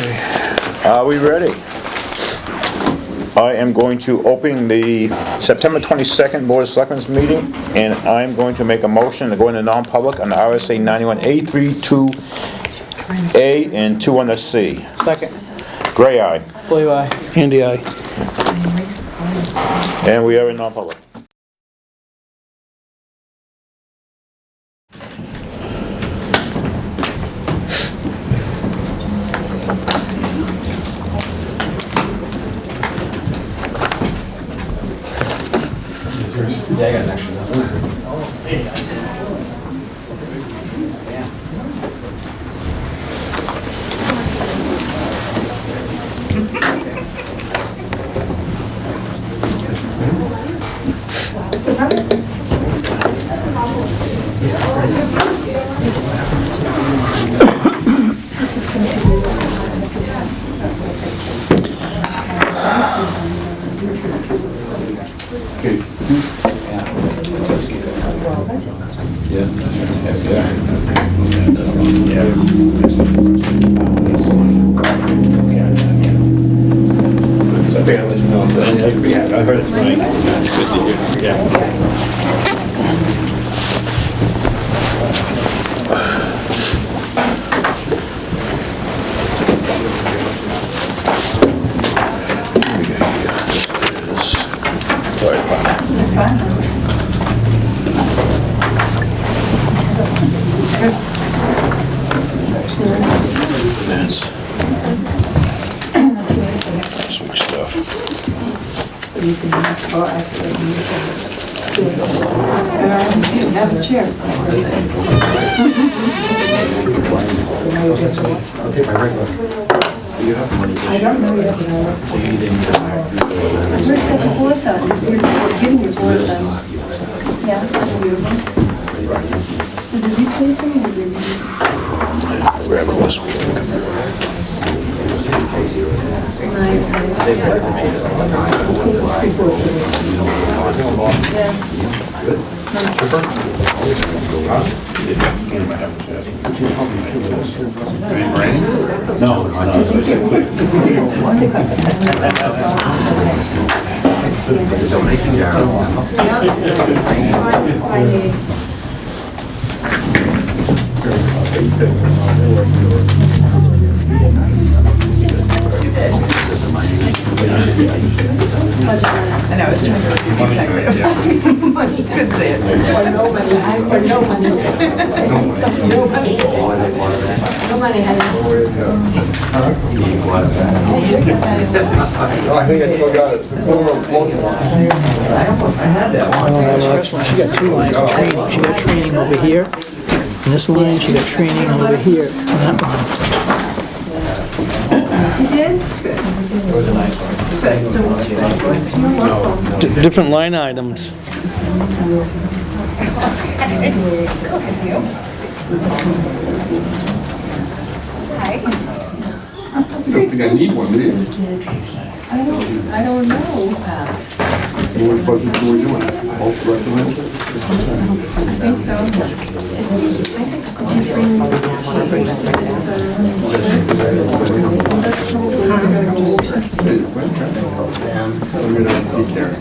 Okay. Are we ready? I am going to open the September 22nd Board of Selectmen's meeting, and I'm going to make a motion to go into non-public on the RSA 91A, 2A, and 2 on the C. Second. Gray eye. Blue eye. Andy eye. And we are in non-public. Yeah, I got an extra one. I heard it tonight. It's good to hear. Yeah. Sorry about that. That's fine. That's sweet stuff. So you can go after you have a chair. I'll take my regular. You have money. I don't know yet. So you didn't get Where's the board done? You're getting your board done. Yeah, beautiful. Did you place them or did you? Wherever this week. No, I know, I was trying to keep track, but it was money, you could say it. Or no money, or no money. No money. No money. I think I still got it. It's over I had that one. She got two lines of training. She got training over here. And this line, she got training over here. And that line. You did? Good. Good, so you're welcome. Different line items. Hi. I don't think I need one, do you? I don't know. Which buttons do we do? Both recommended? I think so. We're not seat there.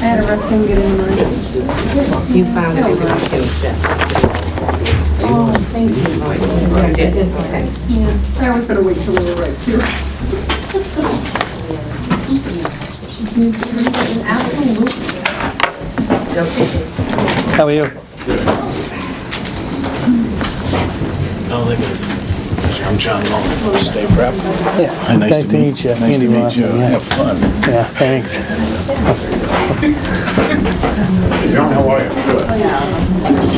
I had a rough time getting money. You found everything on Kim's desk. Oh, thank you. I did. Okay. Yeah, I was gonna wait till we were right too. Absolutely. How are you? I'm John Long. Stay prep. Yeah. Nice to meet you. Nice Andy to meet Lawson, you. yeah. Have fun. Yeah, thanks. John, how are you? Good.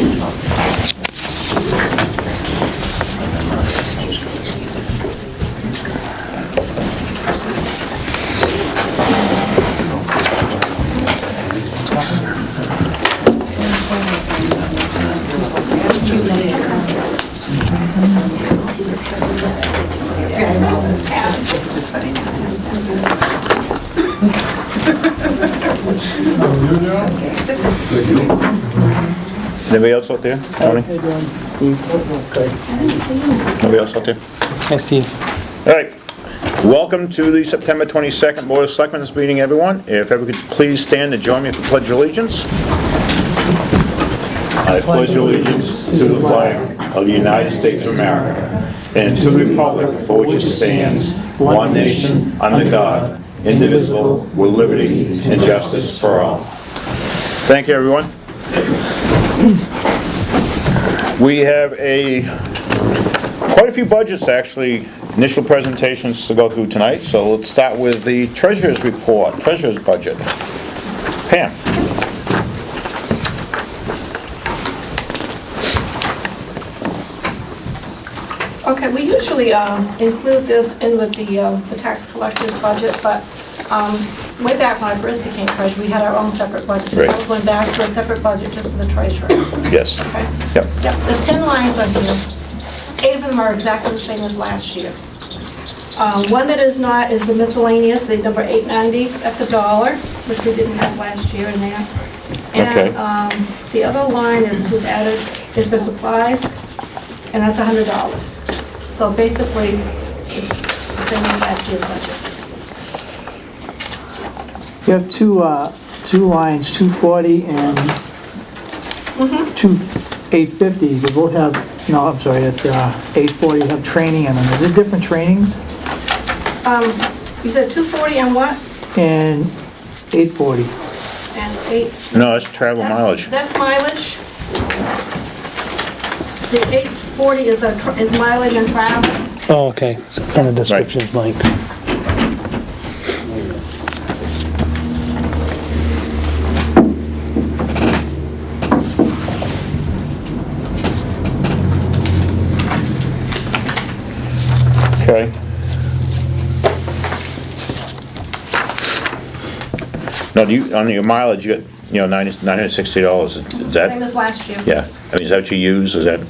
Which is funny. Anybody else out there, Tony? How you doing, Steve? Nobody else out there? Hi, Steve. All right. Welcome to the September 22nd Board of Selectmen's meeting, everyone. If everyone could please stand and join me for Pledge of Allegiance. I pledge allegiance to the flag of the United States of America and to the republic for which it stands, one nation, under God, indivisible, with liberty and justice for all. Thank you, everyone. We have quite a few budgets, actually, initial presentations to go through tonight. So let's start with the treasurer's report, treasurer's budget. Pam. Okay, we usually include this in with the tax collector's budget, but way back when I first became treasurer, we had our own separate budget. So Right. I went back to a separate budget just for the treasurer. Yes. Okay? Yep. Yep, there's 10 lines on here. 8 of them are exactly the same as last year. One that is not is the miscellaneous, the number 890, that's $1, which we didn't have last year in there. Okay. And the other line that we've added is for supplies, and that's $100. So basically, it's the same as last year's budget. You have two lines, 240 and 850. They both have, no, I'm sorry, it's 840 have training in them. Is it different trainings? You said 240 and what? And 840. And 8? No, that's travel mileage. That's mileage. The 840 is mileage and travel. Oh, okay. So it's on the description blank. Okay. No, on your mileage, you got, $960. Is Same that, as last year. yeah, I mean, is that what you use? Is that,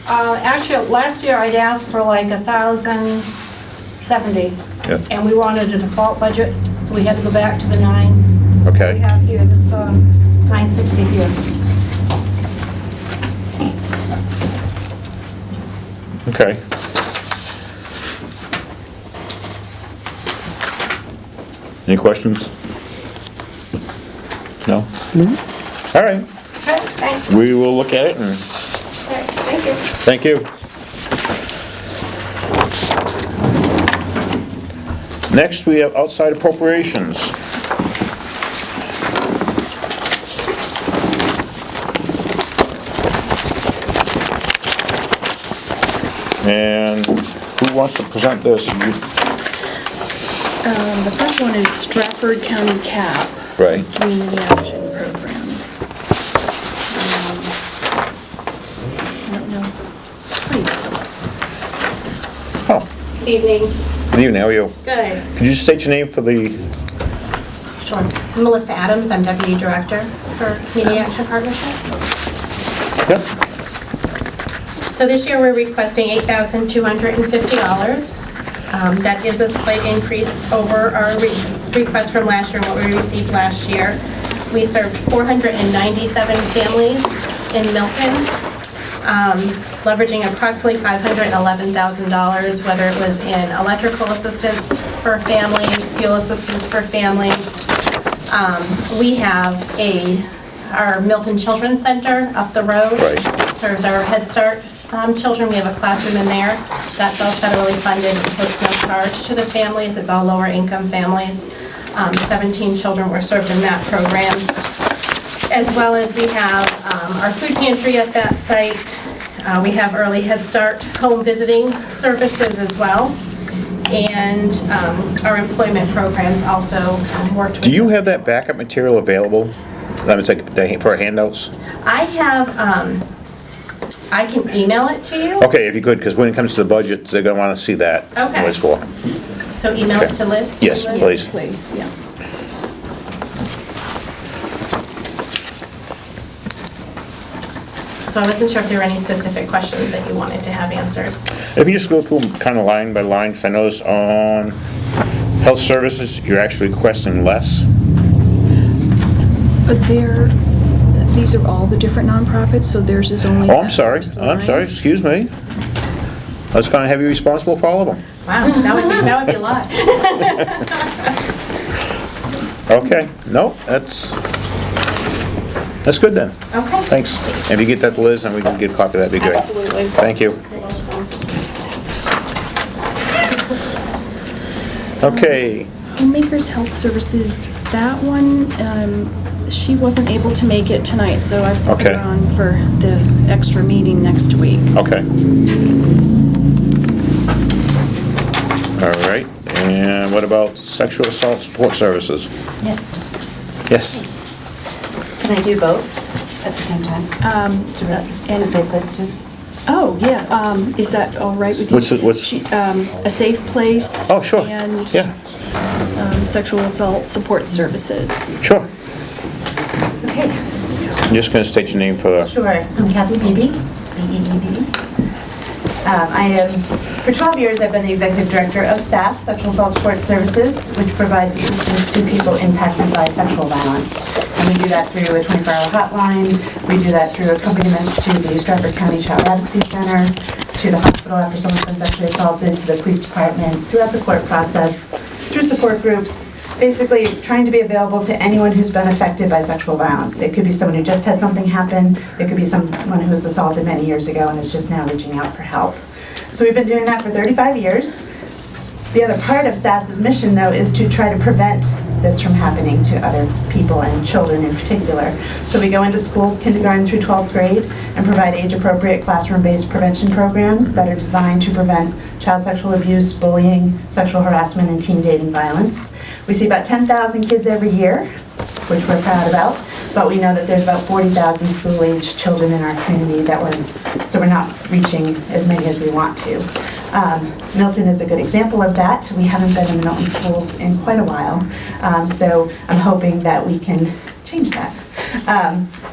Actually, last year I'd asked for like 1,070. Yeah. And we wanted a default budget, so we had to go back to the 9. We okay, have here, this 960 here. okay. Any questions? No? All right, Okay, thanks. we will look at it and Okay, thank you. thank you. Next, we have outside appropriations. And who wants to present this? The first one is Stratford County CAP, Right. Community Action Program. I don't know. Please. Oh, Evening. good evening, how are you? Good. Could you state your name for the, Sure. I'm Melissa Adams. I'm Deputy Director for Community Action Partnership. yep, So this year we're requesting $8,250. That is a slight increase over our request from last year and what we received last year. We served 497 families in Milton, leveraging approximately $511,000, whether it was in electrical assistance for families, fuel assistance for families. We have our Milton Children's Center up the road. Right. Serves our Head Start children. We have a classroom in there. That's all federally funded, so it's no charge to the families. It's all lower income families. 17 children were served in that program. As well as we have our food pantry at that site. We have early Head Start home visiting services as well. And our employment programs also worked with. Do you have that backup material available? It's like for handouts? I have, I can email it to you. Okay, if you could, because when it comes to the budget, they're gonna wanna see that. Okay. What it's for. So email it to Liz? Yes, please. Please, yeah. So I wasn't sure if there were any specific questions that you wanted to have answered. If you just go through them kind of line by line, because I noticed on health services, you're actually requesting less. But these are all the different nonprofits, so theirs is only. Oh, I'm that sorry, first I'm line? sorry, excuse me. I was gonna have you responsible for all of them. Wow, that would be a lot. Okay, no, that's good then. Okay. Thanks. If you get that to Liz, and we can get a copy, that'd be great. Absolutely. Thank you. Okay, Homemakers Health Services, that one, she wasn't able to make it tonight, so I've put Okay. her on for the extra meeting next week. okay. All right, and what about sexual assault support services? Yes. Yes, Can I do both at the same time? And a safe place too? Oh, yeah, is that all right with you? What's- She, a safe place. Oh, sure. And, yeah, sexual assault support services. sure. Okay, I'm just gonna state your name for the, sure. I'm Kathy Beebe, B-E-E-B-E. For 12 years, I've been the Executive Director of SAS, Sexual Assault Support Services, which provides assistance to people impacted by sexual violence. And we do that through a 24-hour hotline. We do that through accompaniments to the Stratford County Child Advocacy Center, to the hospital after someone's been sexually assaulted, to the police department, throughout the court process, through support groups, basically trying to be available to anyone who's been affected by sexual violence. It could be someone who just had something happen. It could be someone who was assaulted many years ago and is just now reaching out for help. So we've been doing that for 35 years. The other part of SAS's mission, though, is to try to prevent this from happening to other people and children in particular. So we go into schools, kindergarten through 12th grade, and provide age-appropriate classroom-based prevention programs that are designed to prevent child sexual abuse, bullying, sexual harassment, and teen dating violence. We see about 10,000 kids every year, which we're proud about, but we know that there's about 40,000 school-age children in our community so we're not reaching as many as we want to. Milton is a good example of that. We haven't been in the Milton schools in quite a while, so I'm hoping that we can change that.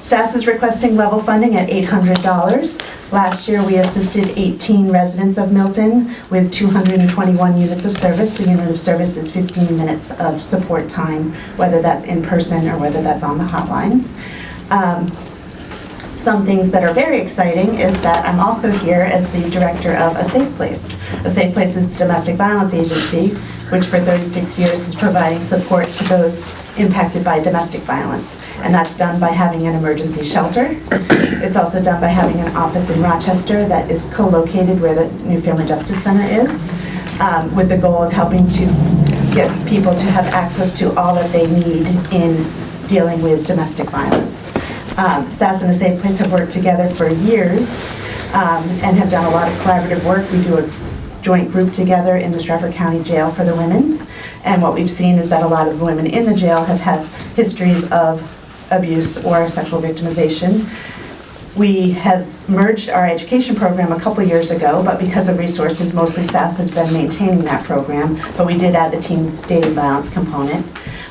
SAS is requesting level funding at $800. Last year, we assisted 18 residents of Milton with 221 units of service. The unit of service is 15 minutes of support time, whether that's in person or whether that's on the hotline. Some things that are very exciting is that I'm also here as the director of A Safe Place. A Safe Place is the domestic violence agency, which for 36 years is providing support to those impacted by domestic violence. And that's done by having an emergency shelter. It's also done by having an office in Rochester that is co-located where the New Family Justice Center is, with the goal of helping to get people to have access to all that they need in dealing with domestic violence. SAS and A Safe Place have worked together for years and have done a lot of collaborative work. We do a joint group together in the Stratford County Jail for the women. And what we've seen is that a lot of the women in the jail have had histories of abuse or sexual victimization. We have merged our education program a couple years ago, but because of resources, mostly SAS has been maintaining that program, but we did add the teen dating violence component.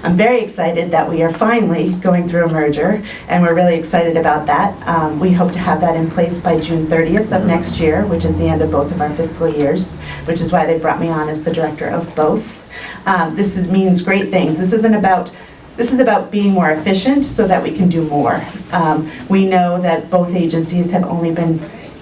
I'm very excited that we are finally going through a merger, and we're really excited about that. We hope to have that in place by June 30th of next year, which is the end of both of our fiscal years, which is why they brought me on as the director of both. This means great things. This is about being more efficient so that we can do more. We know that both agencies have only been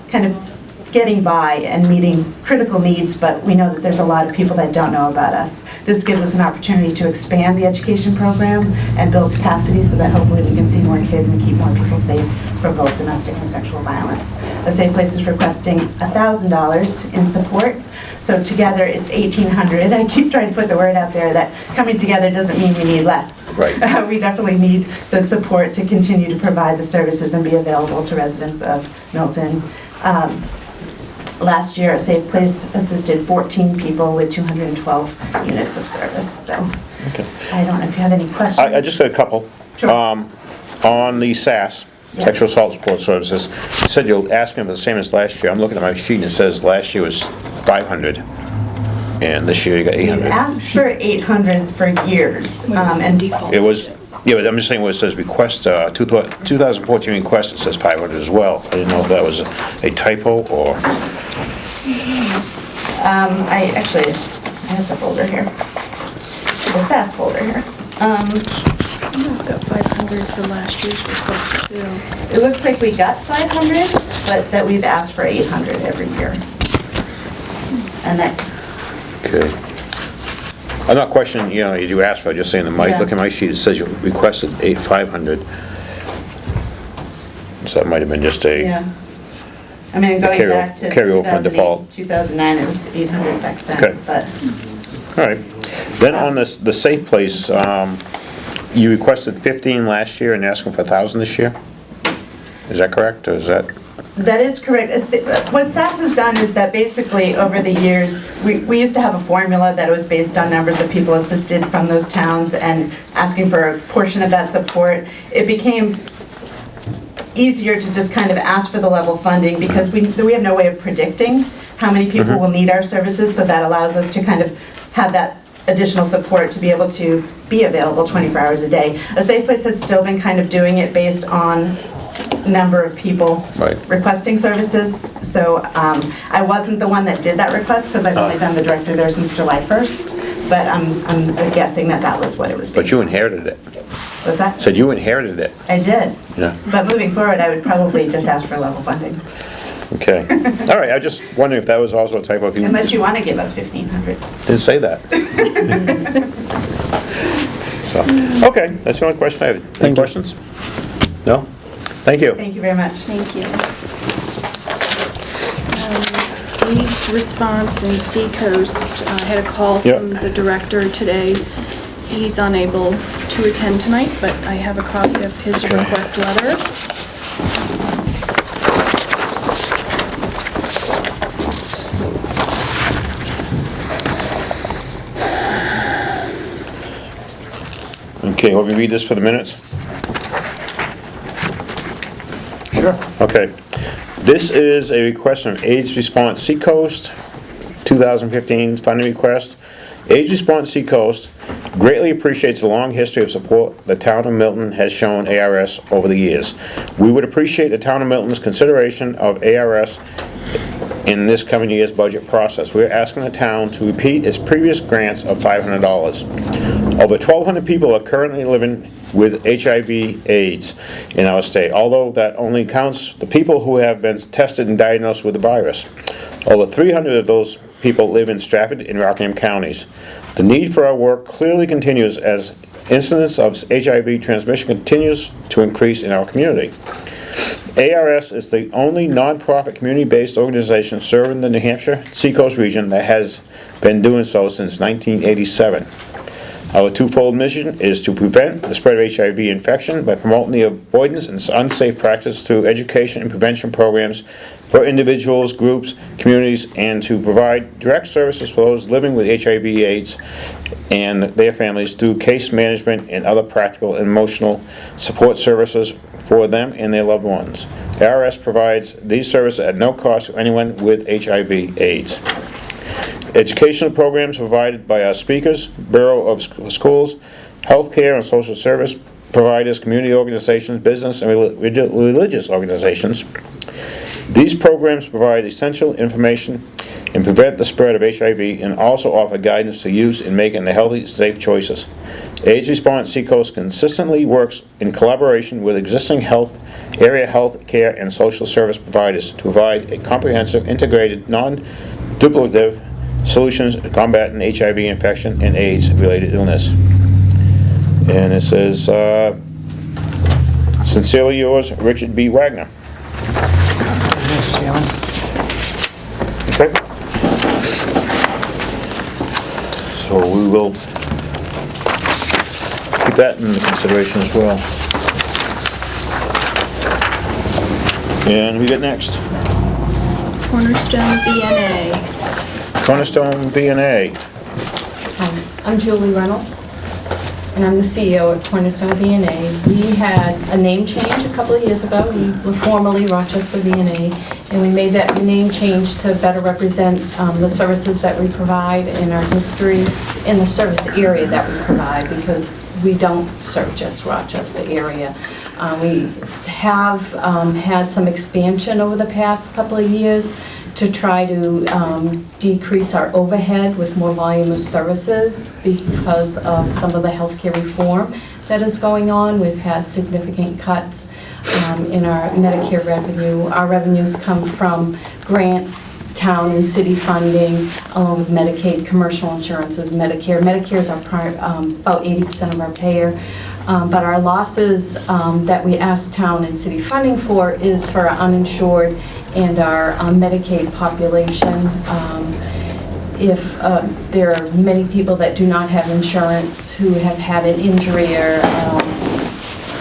kind of getting by and meeting critical needs, but we know that there's a lot of people that don't know about us. This gives us an opportunity to expand the education program and build capacity so that hopefully we can see more kids and keep more people safe from both domestic and sexual violence. A Safe Place is requesting $1,000 in support. So together it's $1,800. I keep trying to put the word out there that coming together doesn't mean we need less. Right. We definitely need the support to continue to provide the services and be available to residents of Milton. Last year, a Safe Place assisted 14 people with 212 units of service, so Okay. I don't know if you have any questions. I just got a couple. Sure. On the SAS, Yes. Sexual Assault Support Services, you said you're asking for the same as last year. I'm looking at my sheet and it says last year was 500, and this year you got We've 800. asked for 800 for years, and default. It was, yeah, but I'm just saying where it says request, 2014 request, it says 500 as well. I didn't know if that was a typo or, I have the folder here, the SAS folder here. I've got 500 for last year's request too. It looks like we got 500, but that we've asked for 800 every year. And that, okay. I'm not questioning, you know, you asked for, I'm just saying, Yeah. look at my sheet, it says you requested 500. So that might have been just a, yeah. I mean, going carry back to over from 2008, default. 2009, it was 800 back then, Okay. but all right. Then on this, the Safe Place, you requested 15 last year and asking for 1,000 this year? Is that correct, or is that? that is correct. What SAS has done is that basically over the years, we used to have a formula that was based on numbers of people assisted from those towns and asking for a portion of that support. It became easier to just kind of ask for the level funding because we have no way of predicting how many people will need our services, so that allows us to kind of have that additional support to be able to be available 24 hours a day. A Safe Place has still been kind of doing it based on number of people Right. requesting services, so I wasn't the one that did that request because I've only been the director there since July 1st, but I'm guessing that that was what it was based But you on. inherited it. What's that? Said you inherited it. I did. Yeah. But moving forward, I would probably just ask for level funding, Okay. All right, I just wondering if that was also a typo. If you unless you want to give us 1,500. didn't say that. So, okay, that's the only question I have. Any Thank you. questions? No? Thank you. Thank you very much. Thank you. Needs response in Seacoast. I had a call Yep. from the director today. He's unable to attend tonight, but I have a copy of his Okay. request letter. Okay, want me to read this for the minutes? Sure. Okay. This is a request from AIDS Response Seacoast, 2015 funding request. AIDS Response Seacoast greatly appreciates the long history of support the town of Milton has shown ARS over the years. We would appreciate the town of Milton's consideration of ARS in this coming year's budget process. We are asking the town to repeat its previous grants of $500. Over 1,200 people are currently living with HIV/AIDS in our state, although that only counts the people who have been tested and diagnosed with the virus. Over 300 of those people live in Stratford and Rockingham counties. The need for our work clearly continues as incidence of HIV transmission continues to increase in our community. ARS is the only nonprofit community-based organization serving the New Hampshire Seacoast region that has been doing so since 1987. Our twofold mission is to prevent the spread of HIV infection by promoting the avoidance and unsafe practice through education and prevention programs for individuals, groups, communities, and to provide direct services for those living with HIV/AIDS and their families through case management and other practical and emotional support services for them and their loved ones. ARS provides these services at no cost to anyone with HIV/AIDS. Educational programs provided by our speakers, Bureau of Schools, healthcare and social service providers, community organizations, business and religious organizations. These programs provide essential information and prevent the spread of HIV and also offer guidance to use in making the healthy, safe choices. AIDS Response Seacoast consistently works in collaboration with existing area health care and social service providers to provide a comprehensive, integrated, non-duplicative solutions to combating HIV infection and AIDS-related illness. And it says, sincerely yours, Richard B. Wagner. Mr. Chairman. Okay. So we will keep that in consideration as well. And we get next. Cornerstone BNA. Cornerstone B&A. I'm Julie Reynolds, and I'm the CEO at Cornerstone BNA. We had a name change a couple of years ago. We were formerly Rochester BNA, and we made that name change to better represent the services that we provide in our history, in the service area that we provide, because we don't serve just Rochester area. We have had some expansion over the past couple of years to try to decrease our overhead with more volume of services because of some of the healthcare reform that is going on. We've had significant cuts in our Medicare revenue. Our revenues come from grants, town and city funding, along with Medicaid, commercial insurances, Medicare. Medicare is about 80% of our payer. But our losses that we ask town and city funding for is for our uninsured and our Medicaid population. If there are many people that do not have insurance who have had an injury or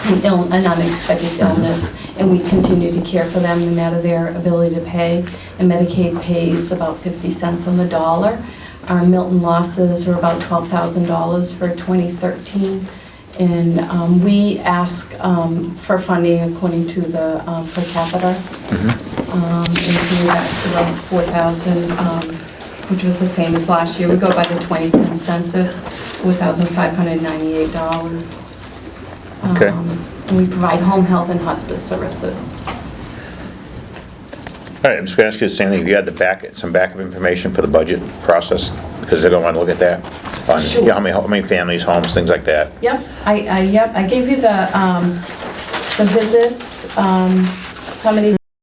an unexpected illness, and we continue to care for them no matter their ability to pay. And Medicaid pays about 50 cents on the dollar. Our Milton losses are about $12,000 for 2013. And we ask for funding according to the per capita. And so we're back to like 4,000, which was the same as last year. We go by the 2010 census, $4,598. Okay. And we provide home health and hospice services. All right, I'm just going to ask you the same thing. If you had some backup information for the budget process, because they're going to want to look at that. On, Sure. you know, how many families, homes, things like that. Yep, I gave you the visits, how many